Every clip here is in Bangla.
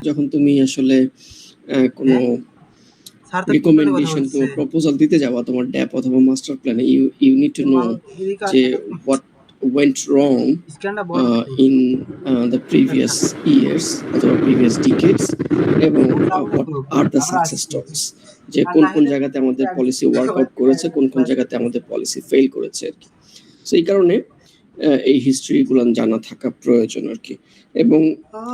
যখন তুমি আসলে কোনো রিকমেন্ডেশন কিংবা প্রপোজাল দিতে যাওয়া তোমার ড্যাপ অথবা মাস্টার প্ল্যানে, you need to know যে what went wrong in the previous years অথবা previous decades এবং what are the success stories, যে কোন কোন জায়গাতে আমাদের পলিসি ওয়ার্কআউট করেছে, কোন কোন জায়গাতে আমাদের পলিসি ফেল করেছে আর কি। সো এই কারণে এই হিস্ট্রিগুলো জানা থাকা প্রয়োজন আর কি। এবং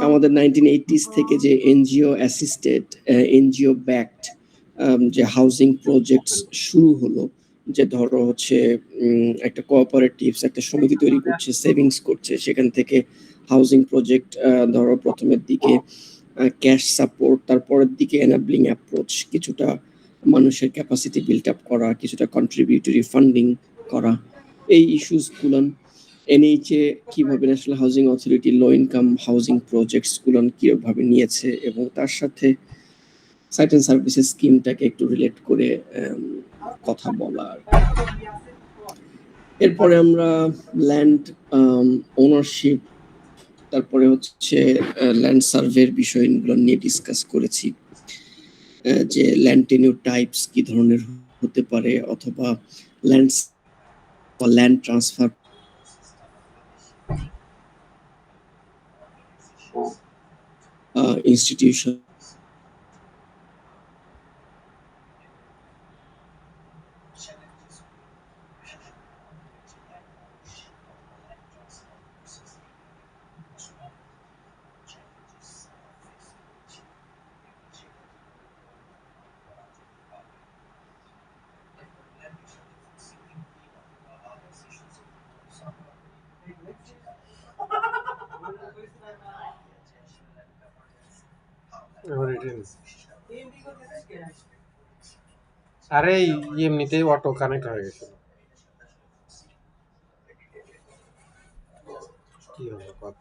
আমাদের 1980s থেকে যে এনজিও অ্যাসিস্টেড, এনজিও ব্যাকড যে হাউজিং প্রজেক্টস শুরু হলো, যে ধরো হচ্ছে একটা কোঅপারেটিভস একটা সমিতি তৈরি করছে, সেভিংস করছে, সেখান থেকে হাউজিং প্রজেক্ট ধরো প্রথমের দিকে ক্যাশ সাপোর্ট, তারপরের দিকে এনাবলিং অ্যাপ্রোচ, কিছুটা মানুষের ক্যাপাসিটি বিল্ড আপ করা, কিছুটা কন্ট্রিবিউটরি ফান্ডিং করা, এই ইস্যুসগুলো এনএইচএ কিভাবে national housing authority low income housing projects গুলো কিভাবে নিয়েছে এবং তার সাথে সাইট এন্ড সার্ভিসেস স্কিমটাকে একটু রিলেট করে কথা বলা। এরপরে আমরা ল্যান্ড ওনারশিপ, তারপরে হচ্ছে ল্যান্ড সার্ভের বিষয়গুলো নিয়ে ডিসকাস করেছি, যে ল্যান্ড টেনিউর টাইপস কি ধরনের হতে পারে, অথবা ল্যান্ড ট্রান্সফার institution. আরে এমনিতেই অটো কানেক্ট হয়ে গেছিল, কি হবে কত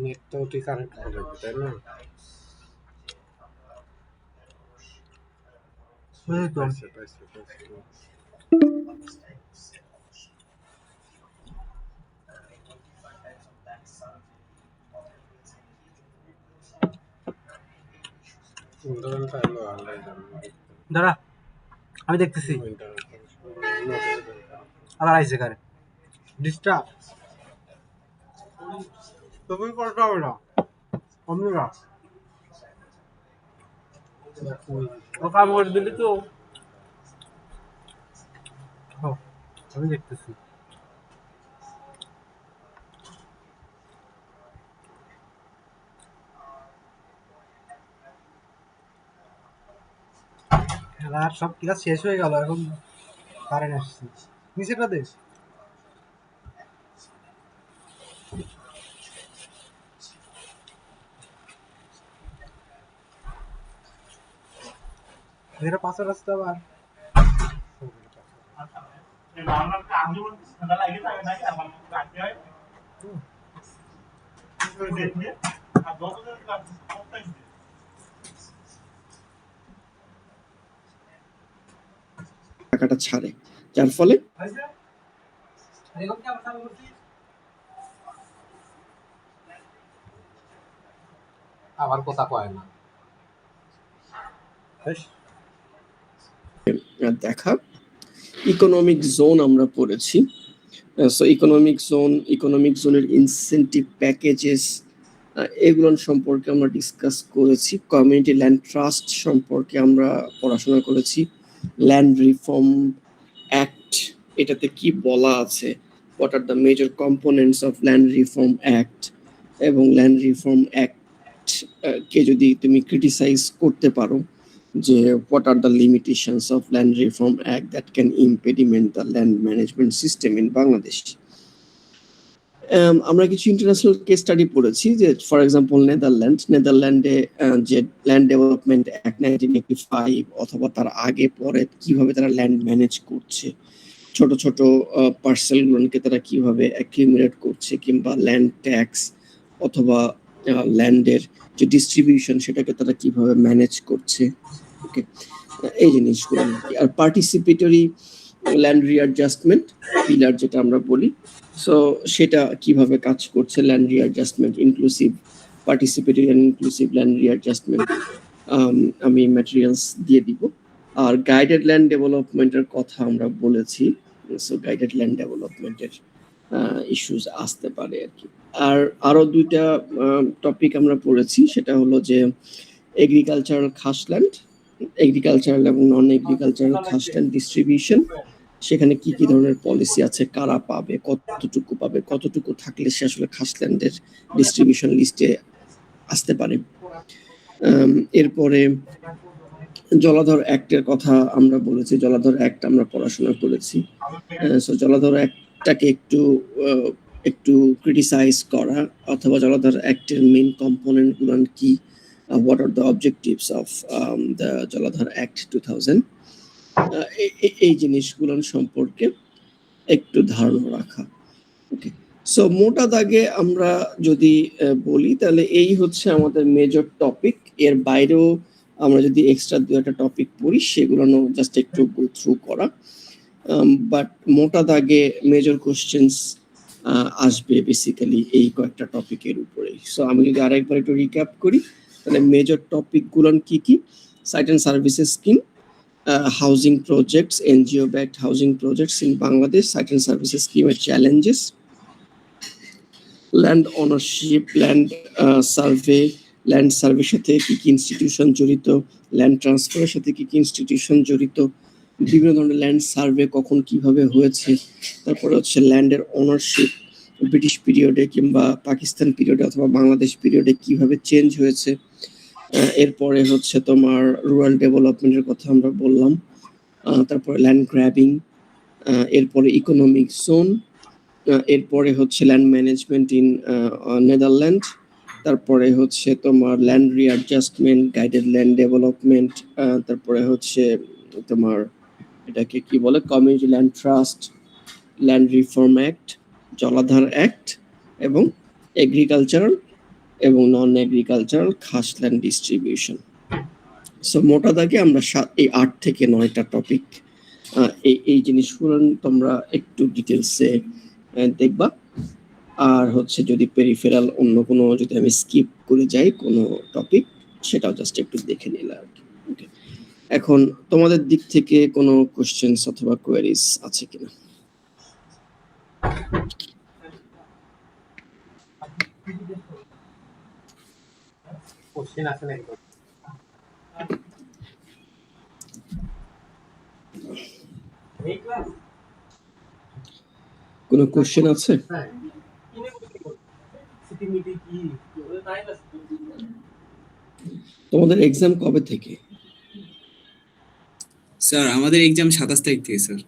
নেটটা তুই কানেক্ট করে রাখবি, তাই না? দাঁড়া আমি দেখতেছি, আবার আইসে কারে ডিস্টার্ব তুমি করতে হবে না, অন্যরা ও কাম করে দিলি তো। আমি দেখতেছি খেলার সব ক্লাস শেষ হয়ে গেল, এখন কারেন্ট আসছে। নিচেটা দেশ যেটা পাশের রাস্তা আবার টাকাটা ছাড়ে, যার ফলে আবার কথা কয় না দেখা। ইকোনমিক জোন আমরা পড়েছি, সো ইকোনমিক জোনের ইনসেন্টিভ প্যাকেজেস এগুলো সম্পর্কে আমরা ডিসকাস করেছি। কমিউনিটি ল্যান্ড ট্রাস্ট সম্পর্কে আমরা পড়াশোনা করেছি। ল্যান্ড রিফর্ম অ্যাক্ট, এটাতে কি বলা আছে, what are the major components of land reform act, এবং ল্যান্ড রিফর্ম অ্যাক্ট কে যদি তুমি ক্রিটিসাইজ করতে পারো, যে what are the limitations of land reform act that can impediment the land management system in Bangladesh. আমরা কিছু ইন্টারন্যাশনাল কেস স্টাডি পড়েছি, যে ফর এক্সাম্পল নেদারল্যান্ডে যে ল্যান্ড ডেভেলপমেন্ট অ্যাক্ট 1985 অথবা তার আগে পরে কিভাবে তারা ল্যান্ড ম্যানেজ করছে, ছোট ছোট পার্সেলগুলোকে তারা কিভাবে অ্যাকিউমুলেট করছে, কিংবা ল্যান্ড ট্যাক্স অথবা ল্যান্ডের যে ডিস্ট্রিবিউশন সেটাকে তারা কিভাবে ম্যানেজ করছে। ওকে, এই জিনিসগুলো। আর পার্টিসিপেটরি ল্যান্ড রিঅ্যাডজাস্টমেন্ট পিলার যেটা আমরা বলি, সো সেটা কিভাবে কাজ করছে, land readjustment, inclusive participatory and inclusive land readjustment আমি ম্যাটেরিয়ালস দিয়ে দিব। আর গাইডেড ল্যান্ড ডেভেলপমেন্টের কথা আমরা বলেছি, সো গাইডেড ল্যান্ড ডেভেলপমেন্টের ইস্যুস আসতে পারে আর কি। আর আরো দুইটা টপিক আমরা পড়েছি, সেটা হলো যে এগ্রিকালচারাল খাসল্যান্ড, এগ্রিকালচারাল এবং নন এগ্রিকালচারাল খাসল্যান্ড ডিস্ট্রিবিউশন, সেখানে কি কি ধরনের পলিসি আছে, কারা পাবে, কতটুকু পাবে, কতটুকু থাকলে সে আসলে খাসল্যান্ডের ডিস্ট্রিবিউশন লিস্টে আসতে পারে। এরপরে জলাধর অ্যাক্টের কথা আমরা বলেছি, জলাধর অ্যাক্ট আমরা পড়াশোনা করেছি। সো জলাধর অ্যাক্টটাকে একটু ক্রিটিসাইজ করা, অথবা জলাধর অ্যাক্টের মেইন কম্পোনেন্ট গুলো কি, what are the objectives of the Jaladhar act 2000, এই জিনিসগুলো সম্পর্কে একটু ধারণা রাখা। ওকে, সো মোটা দাগে আমরা যদি বলি তাহলে এই হচ্ছে আমাদের মেজর টপিক। এর বাইরেও আমরা যদি এক্সট্রা দু একটা টপিক পড়ি সেগুলো জাস্ট একটু গো থ্রু করা, বাট মোটা দাগে মেজর কোশ্চেন্স আসবে বেসিক্যালি এই কয়েকটা টপিকের উপরে। সো আমি যদি আরেকবার একটু রিক্যাপ করি তাহলে মেজর টপিকগুলো কি কি: site and services scheme, housing projects, NGO backed housing projects in Bangladesh, site and services স্কিমের challenges, land ownership, land survey, land সার্ভের সাথে কি কি ইনস্টিটিউশন জড়িত, ল্যান্ড ট্রান্সফারের সাথে কি কি ইনস্টিটিউশন জড়িত, বিভিন্ন ধরনের ল্যান্ড সার্ভে কখন কিভাবে হয়েছে, তারপরে হচ্ছে ল্যান্ডের ওনারশিপ ব্রিটিশ পিরিয়ডে কিংবা পাকিস্তান পিরিয়ডে অথবা বাংলাদেশ পিরিয়ডে কিভাবে চেঞ্জ হয়েছে। এরপরে হচ্ছে তোমার রুরাল ডেভেলপমেন্টের কথা আমরা বললাম, তারপরে ল্যান্ড গ্র্যাবিং, এরপরে ইকোনমিক জোন, এরপরে হচ্ছে ল্যান্ড ম্যানেজমেন্ট ইন নেদারল্যান্ড, তারপরে হচ্ছে তোমার ল্যান্ড রিঅ্যাডজাস্টমেন্ট, গাইডেড ল্যান্ড ডেভেলপমেন্ট, তারপরে হচ্ছে তোমার এটাকে কি বলে community land trust, land reform act, জলাধার অ্যাক্ট, এবং এগ্রিকালচারাল এবং নন এগ্রিকালচারাল খাসল্যান্ড ডিস্ট্রিবিউশন। সো মোটা দাগে আমরা এই 8 থেকে 9টা টপিক, এই জিনিসগুলো তোমরা একটু ডিটেলসে দেখবা। আর হচ্ছে যদি পেরিফেরাল অন্য কোনো যদি আমি স্কিপ করে যাই কোনো টপিক, সেটাও জাস্ট একটু দেখে নিলে আর কি। ওকে, এখন তোমাদের দিক থেকে কোনো কোশ্চেনস অথবা কোয়েরিজ আছে কিনা? কোশ্চেন আছে নাকি? কোনো কোশ্চেন আছে? তোমাদের এক্সাম কবে থেকে? স্যার আমাদের এক্সাম 27 তারিখ থেকে স্যার।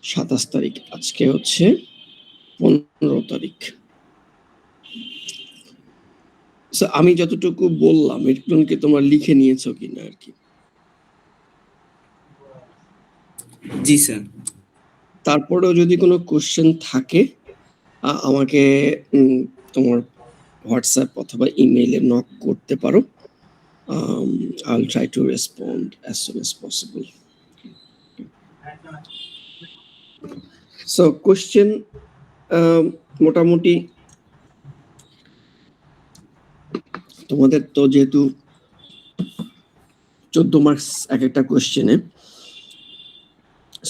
27 তারিখ, আজকে হচ্ছে 15 তারিখ। আমি যতটুকু বললাম এটুকু কি তোমরা লিখে নিয়েছো কিনা আর কি? জি স্যার। তারপরেও যদি কোনো কোশ্চেন থাকে আমাকে তোমার হোয়াটসঅ্যাপ অথবা ইমেইলে নক করতে পারো। I'll try to respond as soon as possible. So question মোটামুটি তোমাদের তো যেহেতু 14 মার্কস এক একটা কোশ্চেনে,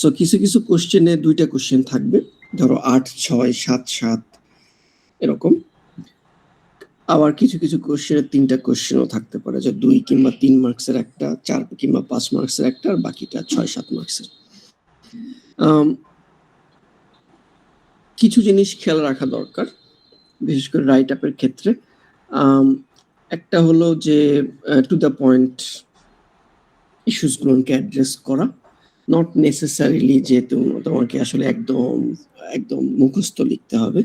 সো কিছু কিছু কোশ্চেনে 2টা কোশ্চেন থাকবে, ধরো 8, 6, 7, 7 এরকম। আবার কিছু কিছু কোশ্চেনে 3টা কোশ্চেনও থাকতে পারে, যে 2 কিংবা 3 মার্কসের একটা, 4 কিংবা 5 মার্কসের একটা, আর বাকিটা 6-7 মার্কসের। কিছু জিনিস খেয়াল রাখা দরকার বিশেষ করে রাইট আপের ক্ষেত্রে। একটা হলো যে টু দ্য পয়েন্ট ইস্যুসগুলোকে অ্যাড্রেস করা, নট নেসেসারিলি যে তোমাকে আসলে একদম মুখস্থ লিখতে হবে।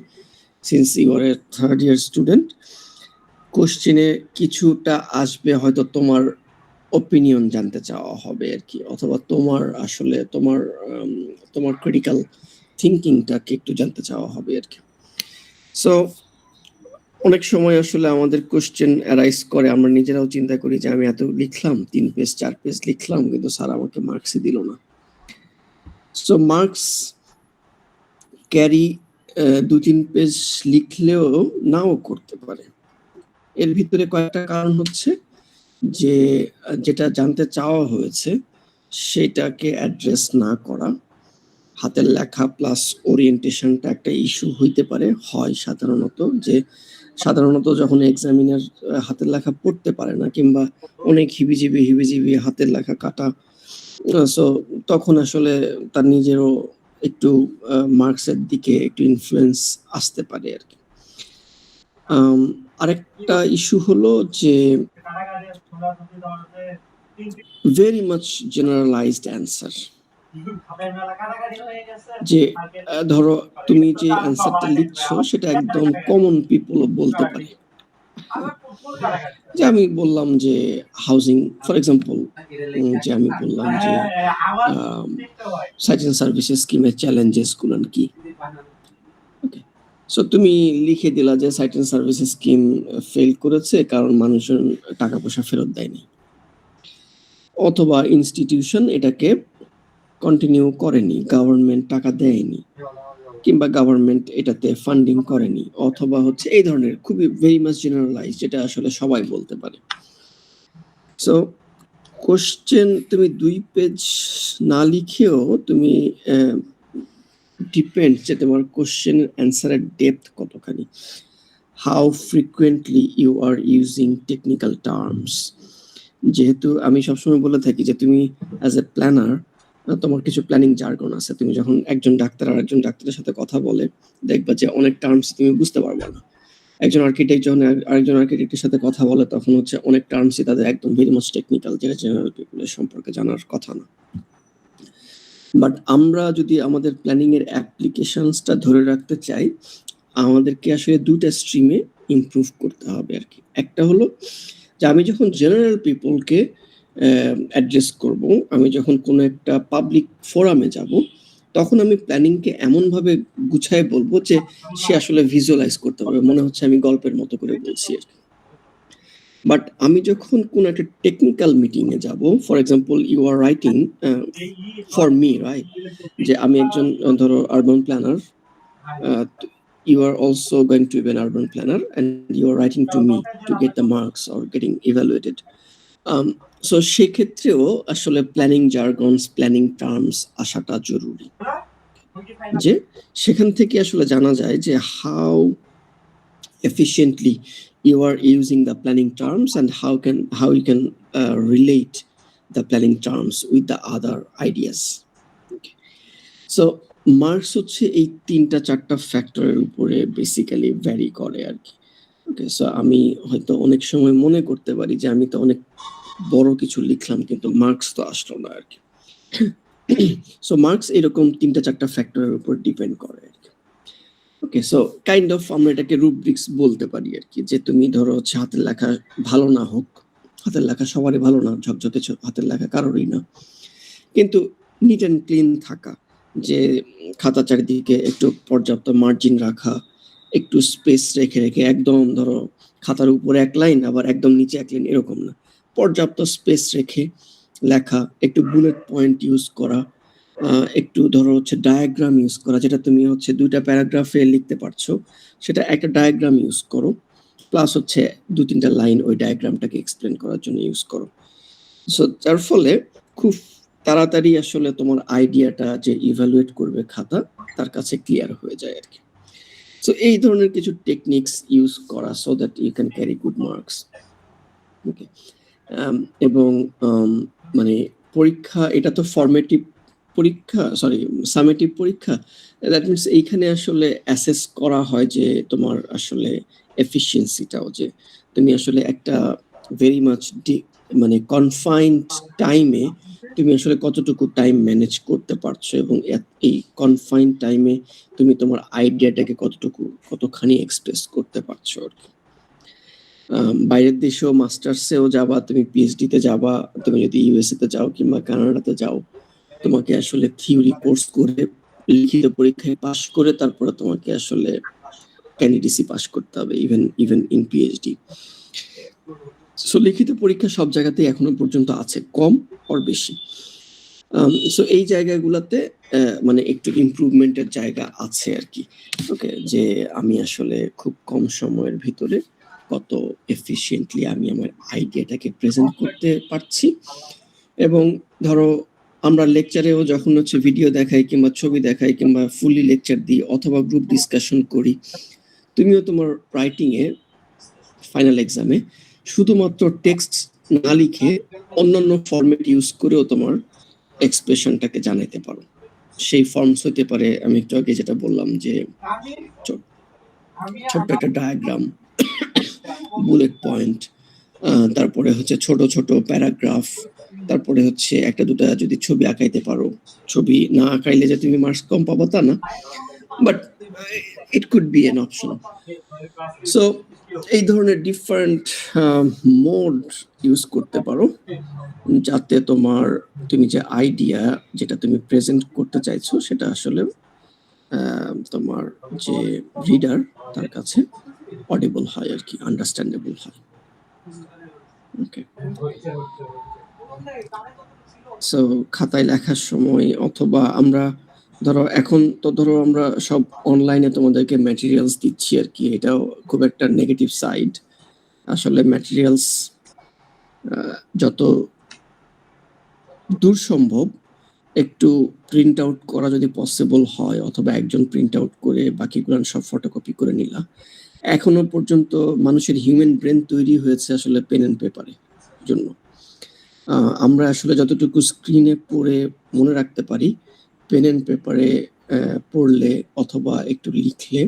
Since you are a 3rd year student, কোশ্চেনে কিছুটা আসবে হয়তো তোমার ওপিনিয়ন জানতে চাওয়া হবে আর কি, অথবা তোমার আসলে তোমার ক্রিটিক্যাল থিঙ্কিংটাকে একটু জানতে চাওয়া হবে আর কি। সো অনেক সময় আসলে আমাদের কোশ্চেন অ্যারাইজ করে, আমরা নিজেরাও চিন্তা করি যে আমি এত লিখলাম, 3 পেজ 4 পেজ লিখলাম, কিন্তু স্যার আমাকে মার্কসই দিল না। সো মার্কস ক্যারি 2-3 পেজ লিখলেও নাও করতে পারে। এর ভিতরে কয়েকটা কারণ হচ্ছে যে যেটা জানতে চাওয়া হয়েছে সেটাকে অ্যাড্রেস না করা, হাতের লেখা প্লাস ওরিয়েন্টেশনটা একটা ইস্যু হইতে পারে, হয় সাধারণত যখন এক্সামিনার হাতের লেখা পড়তে পারে না কিংবা অনেক হিবিজিবি হাতের লেখা কাটা, সো তখন আসলে তার নিজেরও একটু মার্কসের দিকে একটু ইনফ্লুয়েন্স আসতে পারে আর কি। আরেকটা ইস্যু হলো যে ভেরি মাচ জেনারেলাইজড অ্যান্সার, যে ধরো তুমি যে অ্যান্সারটা লিখছো সেটা একদম কমন পিপলও বলতে পারে। যে আমি বললাম যে হাউজিং, ফর এক্সাম্পল, যে আমি বললাম যে সাইট এন্ড সার্ভিসেস স্কিমের চ্যালেঞ্জেস গুলো কি। ওকে, সো তুমি লিখে দিলা যে site and services scheme fail করেছে কারণ মানুষজন টাকা পয়সা ফেরত দেয়নি, অথবা ইনস্টিটিউশন এটাকে কন্টিনিউ করেনি, গভর্নমেন্ট টাকা দেয়নি, কিংবা গভর্নমেন্ট এটাতে ফান্ডিং করেনি, অথবা হচ্ছে এই ধরনের খুবই ভেরি মাচ জেনারেলাইজ, যেটা আসলে সবাই বলতে পারে। সো কোশ্চেন তুমি 2 পেজ না লিখেও তুমি ডিপেন্ড যে তোমার কোশ্চেন অ্যান্সারের ডেপথ কতখানি, how frequently you are using technical terms. যেহেতু আমি সবসময় বলে থাকি যে তুমি অ্যাজ এ প্ল্যানার তোমার কিছু প্ল্যানিং জার্গন আছে, তুমি যখন একজন ডাক্তার আর একজন ডাক্তারের সাথে কথা বলে দেখবা যে অনেক টার্মস তুমি বুঝতে পারবে না। একজন আর্কিটেক্ট যখন আরেকজন আর্কিটেক্টের সাথে কথা বলে তখন হচ্ছে অনেক টার্মসই তাদের একদম ভেরি মাচ টেকনিক্যাল, যেটা জেনারেল পিপলের সম্পর্কে জানার কথা না। বাট আমরা যদি আমাদের প্ল্যানিং এর অ্যাপ্লিকেশনসটা ধরে রাখতে চাই, আমাদেরকে আসলে 2টা স্ট্রিমে ইমপ্রুভ করতে হবে আর কি। একটা হলো যে আমি যখন জেনারেল পিপলকে অ্যাড্রেস করব, আমি যখন কোনো একটা পাবলিক ফোরামে যাব, তখন আমি প্ল্যানিংকে এমনভাবে গুছায় বলবো যে সে আসলে ভিজুয়ালাইজ করতে পারবে, মনে হচ্ছে আমি গল্পের মতো করে বলছি আর কি। বাট আমি যখন কোনো একটা টেকনিক্যাল মিটিংয়ে যাব, for example you are writing for me, right, যে আমি একজন ধরো urban planner, you are also going to be an urban planner and you are writing to me to get the marks or getting evaluated. So সেক্ষেত্রেও আসলে প্ল্যানিং জার্গনস, প্ল্যানিং টার্মস আসাটা জরুরি, যে সেখান থেকে আসলে জানা যায় যে how efficiently you are using the planning terms and how you can relate the planning terms with the other ideas. Okay. So marks হচ্ছে এই 3-4টা ফ্যাক্টরের উপরে বেসিক্যালি ভ্যারি করে আর কি। ওকে, সো আমি হয়তো অনেক সময় মনে করতে পারি যে আমি তো অনেক বড় কিছু লিখলাম কিন্তু মার্কস তো আসলো না আর কি। সো মার্কস এরকম 3-4টা ফ্যাক্টরের উপর ডিপেন্ড করে আর কি। ওকে, সো কাইন্ড অফ আমরা এটাকে রুব্রিক্স বলতে পারি আর কি, যে তুমি ধরো হচ্ছে হাতের লেখা ভালো না হোক, হাতের লেখা সবারই ভালো না, ঝকঝকে হাতের লেখা কারোরই না, কিন্তু নিট অ্যান্ড ক্লিন থাকা, যে খাতা চারিদিকে একটু পর্যাপ্ত মার্জিন রাখা, একটু স্পেস রেখে রেখে, একদম ধরো খাতার উপরে 1 লাইন আবার একদম নিচে 1 লাইন এরকম না, পর্যাপ্ত স্পেস রেখে লেখা, একটু বুলেট পয়েন্ট ইউজ করা, একটু ধরো হচ্ছে ডায়াগ্রাম ইউজ করা, যেটা তুমি হচ্ছে 2টা প্যারাগ্রাফে লিখতে পারছো সেটা একটা ডায়াগ্রাম ইউজ করো, প্লাস হচ্ছে 2-3টা লাইন ওই ডায়াগ্রামটাকে এক্সপ্লেন করার জন্য ইউজ করো। সো যার ফলে খুব তাড়াতাড়ি আসলে তোমার আইডিয়াটা যে ইভ্যালুয়েট করবে খাতা তার কাছে ক্লিয়ার হয়ে যায় আর কি। সো এই ধরনের কিছু টেকনিক্স ইউজ করা so that you can carry good marks. Okay, এবং মানে পরীক্ষা এটা তো ফরমেটিভ পরীক্ষা, সরি সামেটিভ পরীক্ষা, দ্যাট মিনস এইখানে আসলে অ্যাসেস করা হয় যে তোমার আসলে এফিসিয়েন্সিটাও, যে তুমি আসলে একটা ভেরি মাচ মানে কনফাইন্ড টাইমে তুমি আসলে কতটুকু টাইম ম্যানেজ করতে পারছো, এবং এই কনফাইন্ড টাইমে তুমি তোমার আইডিয়াটাকে কতখানি এক্সপ্রেস করতে পারছো আর কি। বাইরের দেশেও মাস্টার্সেও যাবা, তুমি পিএইচডি তে যাবা, তুমি যদি ইউএসএ তে যাও কিংবা কানাডাতে যাও, তোমাকে আসলে থিওরি কোর্স করে লিখিত পরীক্ষায় পাশ করে তারপরে তোমাকে আসলে ক্যান্ডিডেসি পাশ করতে হবে, ইভেন ইন পিএইচডি। সো লিখিত পরীক্ষা সব জায়গাতেই এখনো পর্যন্ত আছে, কম আর বেশি। সো এই জায়গাগুলোতে মানে একটু ইমপ্রুভমেন্টের জায়গা আছে আর কি। ওকে, যে আমি আসলে খুব কম সময়ের ভিতরে কত এফিশিয়েন্টলি আমি আমার আইডিয়াটাকে প্রেজেন্ট করতে পারছি। এবং ধরো আমরা লেকচারেও যখন হচ্ছে ভিডিও দেখাই কিংবা ছবি দেখাই কিংবা ফুললি লেকচার দিই অথবা গ্রুপ ডিসকাশন করি, তুমিও তোমার রাইটিং এ ফাইনাল এক্সামে শুধুমাত্র টেক্সট না লিখে অন্যান্য ফরম্যাট ইউজ করেও তোমার এক্সপ্রেশনটাকে জানাইতে পারো। সেই ফর্মস হতে পারে, আমি একটু আগে যেটা বললাম যে ছোট্ট একটা ডায়াগ্রাম, বুলেট পয়েন্ট, তারপরে হচ্ছে ছোট ছোট প্যারাগ্রাফ, তারপরে হচ্ছে একটা দুটা যদি ছবি আঁকাইতে পারো। ছবি না আঁকাইলে যে তুমি মার্কস কম পাবো তা না, but it could be N option. So এই ধরনের ডিফারেন্ট মোড ইউজ করতে পারো যাতে তুমি যে আইডিয়া যেটা তুমি প্রেজেন্ট করতে চাইছো সেটা আসলে তোমার যে রিডার তার কাছে অডিবল হয় আর কি, আন্ডারস্ট্যান্ডেবল হয়। ওকে, সো খাতায় লেখার সময় অথবা আমরা ধরো আমরা সব অনলাইনে তোমাদেরকে ম্যাটেরিয়ালস দিচ্ছি আর কি, এটাও খুব একটা নেগেটিভ সাইড। আসলে ম্যাটেরিয়ালস যত দূর সম্ভব একটু প্রিন্ট আউট করা যদি পসিবল হয়, অথবা একজন প্রিন্ট আউট করে বাকিগুলো সব ফটোকপি করে নিলা। এখনো পর্যন্ত মানুষের হিউম্যান ব্রেন তৈরি হয়েছে আসলে পেন এন্ড পেপারের জন্য। আমরা আসলে যতটুকু স্ক্রিনে পড়ে মনে রাখতে পারি, পেন এন্ড পেপারে পড়লে অথবা একটু লিখলে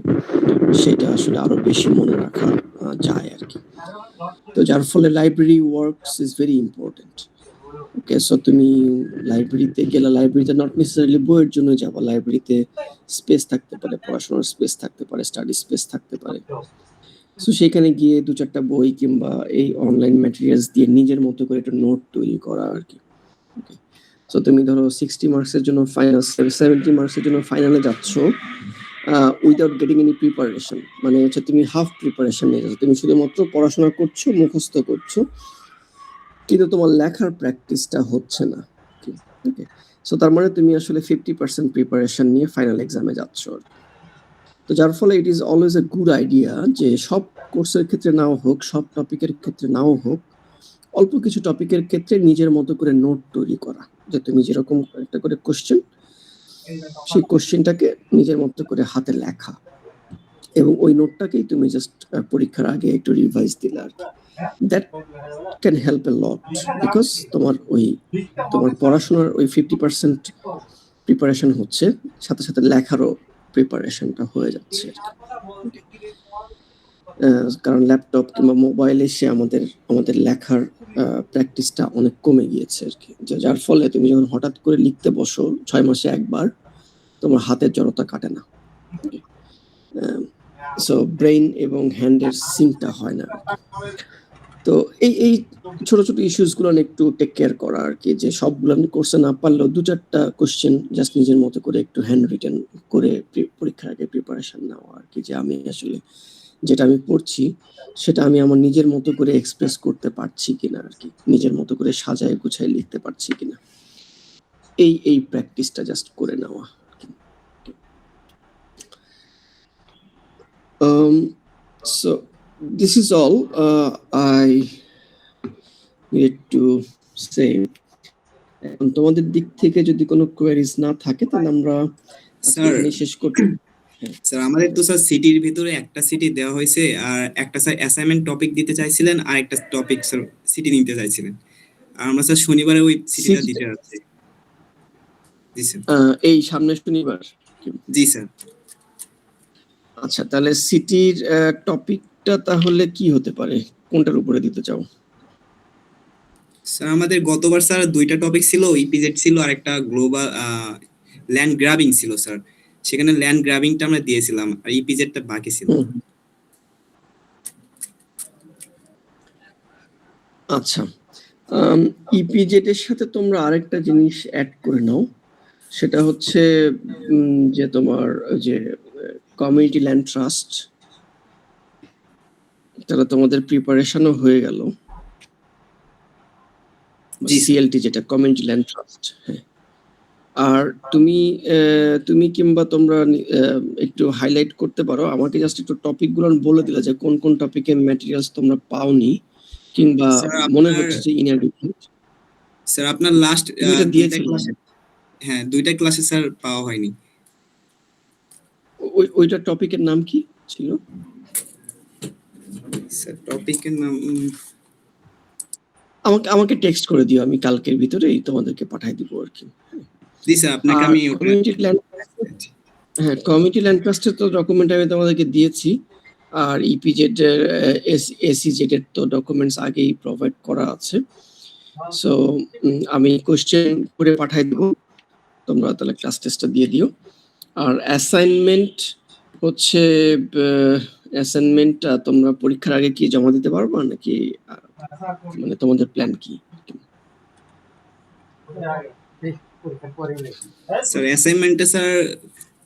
সেটা আসলে আরো বেশি মনে রাখা যায় আর কি। তো যার ফলে library works is very important. Okay, so তুমি লাইব্রেরিতে গেলে লাইব্রেরিতে নট নেসেসারিলি বইয়ের জন্য যাবা, লাইব্রেরিতে স্পেস থাকতে পারে, পড়াশোনার স্পেস থাকতে পারে, স্টাডি স্পেস থাকতে পারে। সো সেখানে গিয়ে দু চারটা বই কিংবা এই অনলাইন ম্যাটেরিয়ালস দিয়ে নিজের মতো করে একটা নোট তৈরি করা আর কি। ওকে, সো তুমি ধরো 60 মার্কসের জন্য ফাইনাল, 70 মার্কসের জন্য ফাইনালে যাচ্ছ উইদাউট গেটিং এনি প্রিপারেশন, মানে হচ্ছে তুমি হাফ প্রিপারেশন নিয়ে যাচ্ছ, তুমি শুধুমাত্র পড়াশোনা করছো, মুখস্থ করছো, কিন্তু তোমার লেখার প্র্যাকটিসটা হচ্ছে না। ওকে, সো তার মানে তুমি আসলে 50% প্রিপারেশন নিয়ে ফাইনাল এক্সামে যাচ্ছ। তো যার ফলে it is always a good idea যে সব কোর্সের ক্ষেত্রে নাও হোক, সব টপিকের ক্ষেত্রে নাও হোক, অল্প কিছু টপিকের ক্ষেত্রে নিজের মতো করে নোট তৈরি করা, যে তুমি যেরকম একটা করে কোশ্চেন, সেই কোশ্চেনটাকে নিজের মতো করে হাতে লেখা, এবং ওই নোটটাকেই তুমি জাস্ট পরীক্ষার আগে একটু রিভাইজ দিলে আর কি। That can help A lot, because তোমার পড়াশোনার ওই 50% প্রিপারেশন হচ্ছে, সাথে সাথে লেখারও প্রিপারেশনটা হয়ে যাচ্ছে। কারণ ল্যাপটপ কিংবা মোবাইল এসে আমাদের লেখার প্র্যাকটিসটা অনেক কমে গিয়েছে আর কি, যার ফলে তুমি যখন হঠাৎ করে লিখতে বসো 6 মাসে একবার, তোমার হাতের জড়তা কাটে না। সো ব্রেইন এবং হ্যান্ডের সিঙ্কটা হয় না। তো এই ছোট ছোট ইস্যুস গুলো একটু টেক কেয়ার করা আর কি, যে সবগুলো কোর্সে না পারলেও দু চারটা কোশ্চেন জাস্ট নিজের মতো করে একটু হ্যান্ড রিটেন করে পরীক্ষার আগে প্রিপারেশন নেওয়া আর কি, যে আমি আসলে যেটা আমি পড়ছি সেটা আমি আমার নিজের মতো করে এক্সপ্রেস করতে পারছি কিনা আর কি, নিজের মতো করে সাজায় গুছায় লিখতে পারছি কিনা, এই প্র্যাকটিসটা জাস্ট করে নেওয়া। So this is all I need to say. এখন তোমাদের দিক থেকে যদি কোনো কোয়েরিজ না থাকে তাহলে আমরা শেষ করছি। স্যার আমাদের তো স্যার সিটির ভিতরে একটা সিটি দেওয়া হয়েছে, আর একটা স্যার অ্যাসাইনমেন্ট টপিক দিতে চাইছিলেন, আর একটা টপিক স্যার সিটি নিতে চাইছিলেন, আর আমরা স্যার শনিবারে ওই সিটিটা দিতে যাচ্ছি। জি স্যার। এই সামনের শনিবার? জি স্যার। আচ্ছা, তাহলে সিটির টপিকটা তাহলে কি হতে পারে, কোনটার উপরে দিতে চাও? স্যার আমাদের গতবার স্যার দুইটা টপিক ছিল, ইপিজেড ছিল আর একটা গ্লোবাল ল্যান্ড গ্র্যাবিং ছিল স্যার, সেখানে ল্যান্ড গ্র্যাবিংটা আমরা দিয়েছিলাম আর ইপিজেডটা বাকি ছিল। আচ্ছা, ইপিজেড এর সাথে তোমরা আরেকটা জিনিস অ্যাড করে নাও, সেটা হচ্ছে যে তোমার যে কমিউনিটি ল্যান্ড ট্রাস্ট, তাহলে তোমাদের প্রিপারেশনও হয়ে গেল। সিএলটি যেটা কমিউনিটি ল্যান্ড ট্রাস্ট, হ্যাঁ, আর তুমি কিংবা তোমরা একটু হাইলাইট করতে পারো, আমাকে জাস্ট একটু টপিকগুলো বলে দিলে যে কোন কোন টপিকের ম্যাটেরিয়ালস তোমরা পাওনি কিংবা মনে হচ্ছে যে ইনঅ্যাডিকুয়েট। স্যার আপনার লাস্ট এটা দিয়েছি হ্যাঁ 2টা ক্লাসে স্যার পাওয়া হয়নি। ওইটা টপিকের নাম কি ছিল স্যার? টপিকের নাম আমাকে টেক্সট করে দিও, আমি কালকের ভিতরেই তোমাদেরকে পাঠিয়ে দিব আর কি। জি স্যার, আপনাকে আমি কমিউনিটি ল্যান্ড ট্রাস্টের তো ডকুমেন্ট আমি তোমাদেরকে দিয়েছি, আর ইপিজেড এর এসিজেড এর তো ডকুমেন্টস আগেই প্রোভাইড করা আছে। সো আমি কোশ্চেন করে পাঠিয়ে দেব, তোমরা তাহলে ক্লাস টেস্টটা দিয়ে দিও। আর অ্যাসাইনমেন্ট হচ্ছে অ্যাসাইনমেন্টটা তোমরা পরীক্ষার আগে কি জমা দিতে পারবা নাকি মানে তোমাদের প্ল্যান কি? স্যার অ্যাসাইনমেন্টটা স্যার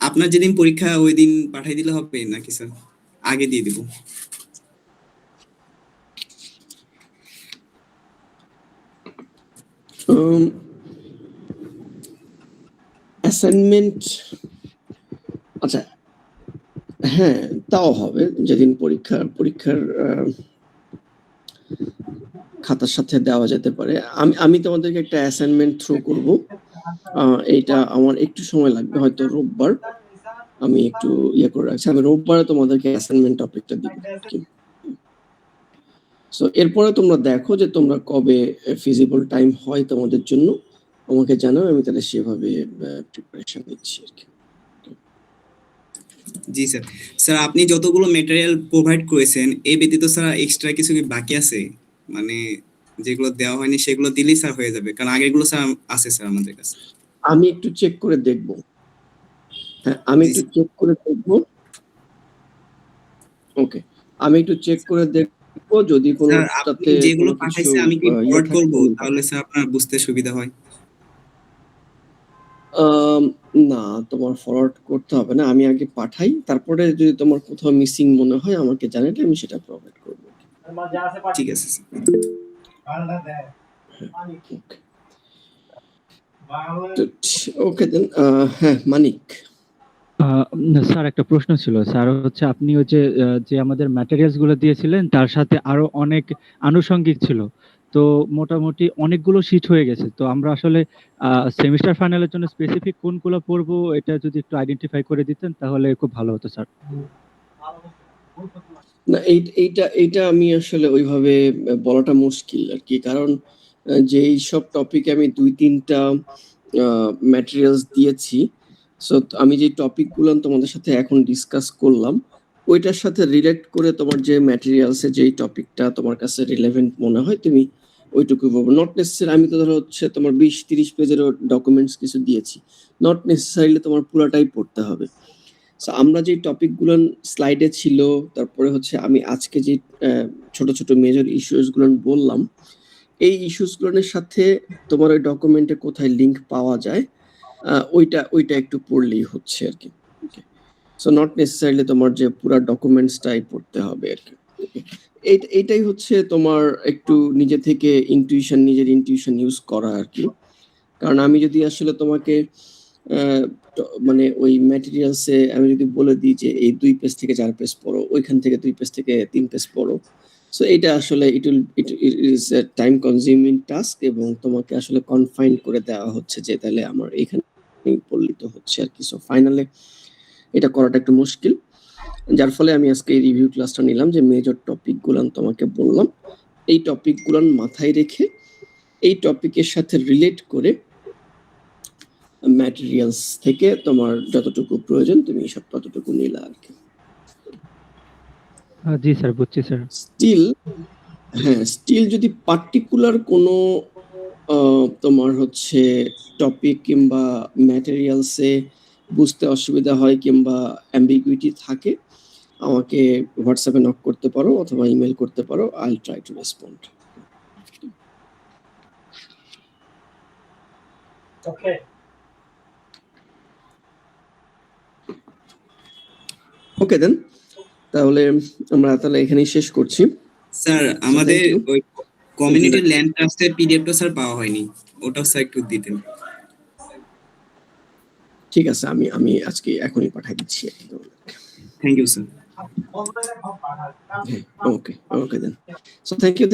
আপনার যেদিন পরীক্ষা ওই দিন পাঠিয়ে দিলে হবে নাকি স্যার আগে দিয়ে দেব? অ্যাসাইনমেন্ট আচ্ছা হ্যাঁ তাও হবে, যেদিন পরীক্ষার খাতার সাথে দেওয়া যেতে পারে। আমি তোমাদেরকে একটা অ্যাসাইনমেন্ট থ্রো করব, এইটা আমার একটু সময় লাগবে, হয়তো রোববার আমি একটু ইয়ে করে রাখছি, আমি রোববারে তোমাদেরকে অ্যাসাইনমেন্ট টপিকটা দিব। সো এরপরে তোমরা দেখো যে তোমরা কবে ফিজিবল টাইম হয় তোমাদের জন্য, আমাকে জানাও, আমি তাহলে সেভাবে প্রিপারেশন নিচ্ছি আর কি। জি স্যার। স্যার আপনি যতগুলো ম্যাটেরিয়াল প্রোভাইড করেছেন এই ব্যতীত স্যার এক্সট্রা কিছু কি বাকি আছে? মানে যেগুলো দেওয়া হয়নি সেগুলো দিলেই স্যার হয়ে যাবে, কারণ আগেরগুলো স্যার আছে স্যার আমাদের কাছে। আমি একটু চেক করে দেখব। হ্যাঁ আমি একটু চেক করে দেখব। ওকে আমি একটু চেক করে দেখব, যদি কোনোটাতে যেগুলো পাঠাইছে আমি কি ফরওয়ার্ড করব তাহলে স্যার আপনার বুঝতে সুবিধা হয়। না তোমার ফরওয়ার্ড করতে হবে না, আমি আগে পাঠাই, তারপরে যদি তোমার কোথাও মিসিং মনে হয় আমাকে জানালে আমি সেটা প্রোভাইড করব। ঠিক আছে স্যার। ওকে দেন। হ্যাঁ মানিক। স্যার একটা প্রশ্ন ছিল স্যার, হচ্ছে আপনি ওই যে আমাদের ম্যাটেরিয়ালস গুলো দিয়েছিলেন তার সাথে আরো অনেক আনুষঙ্গিক ছিল, তো মোটামুটি অনেকগুলো শীট হয়ে গেছে, তো আমরা আসলে সেমিস্টার ফাইনালের জন্য স্পেসিফিক কোনগুলো পড়বো এটা যদি একটু আইডেন্টিফাই করে দিতেন তাহলে খুব ভালো হতো স্যার। না এইটা আমি আসলে ওইভাবে বলাটা মুশকিল আর কি, কারণ যেই সব টপিকে আমি 2-3টা ম্যাটেরিয়ালস দিয়েছি, সো আমি যে টপিকগুলো তোমাদের সাথে এখন ডিসকাস করলাম ওইটার সাথে রিলেট করে তোমার যে ম্যাটেরিয়ালসে যেই টপিকটা তোমার কাছে রিলেভেন্ট মনে হয় তুমি ওইটুকু বলবো। নট নেসেসারি আমি তো ধরো হচ্ছে তোমার 20-30 পেজের ডকুমেন্টস কিছু দিয়েছি, নট নেসেসারিলি তোমার পুরোটাই পড়তে হবে। সো আমরা যে টপিকগুলো স্লাইডে ছিল, তারপরে হচ্ছে আমি আজকে যে ছোট ছোট মেজর ইস্যুস গুলো বললাম, এই ইস্যুস গুলোর সাথে তোমার ওই ডকুমেন্টে কোথায় লিংক পাওয়া যায় ওইটা একটু পড়লেই হচ্ছে আর কি। সো নট নেসেসারিলি তোমার যে পুরো ডকুমেন্টসটাই পড়তে হবে আর কি। এইটাই হচ্ছে তোমার একটু নিজে থেকে নিজের ইনটিউশন ইউজ করা আর কি। কারণ আমি যদি আসলে তোমাকে মানে ওই ম্যাটেরিয়ালসে আমি যদি বলে দিই যে এই 2 পেজ থেকে 4 পেজ পড়ো, ওইখান থেকে 2 পেজ থেকে 3 পেজ পড়ো, সো এটা আসলে it is a time consuming task, এবং তোমাকে আসলে কনফাইন করে দেওয়া হচ্ছে যে তাহলে আমার এখানে পড়লে তো হচ্ছে আর কি। সো ফাইনালে এটা করাটা একটু মুশকিল, যার ফলে আমি আজকে এই রিভিউ ক্লাসটা নিলাম যে মেজর টপিকগুলো তোমাকে বললাম, এই টপিকগুলো মাথায় রেখে এই টপিকের সাথে রিলেট করে ম্যাটেরিয়ালস থেকে তোমার যতটুকু প্রয়োজন তুমি সব ততটুকু নিলা আর কি। জি স্যার বুঝছি স্যার। স্টিল যদি পার্টিকুলার কোনো তোমার হচ্ছে টপিক কিংবা ম্যাটেরিয়ালসে বুঝতে অসুবিধা হয় কিংবা অ্যাম্বিগুইটি থাকে, আমাকে হোয়াটসঅ্যাপে নক করতে পারো অথবা ইমেল করতে পারো, I will try to respond. Okay okay then, তাহলে আমরা এখানেই শেষ করছি। স্যার আমাদের ওই কমিউনিটি ল্যান্ড ট্রাস্টের পিডিএফটা স্যার পাওয়া হয়নি, ওটাও স্যার একটু দিতেন। ঠিক আছে, আমি আজকে এখনই পাঠিয়ে দিচ্ছি। Thank you sir. Okay, okay then. So thank you.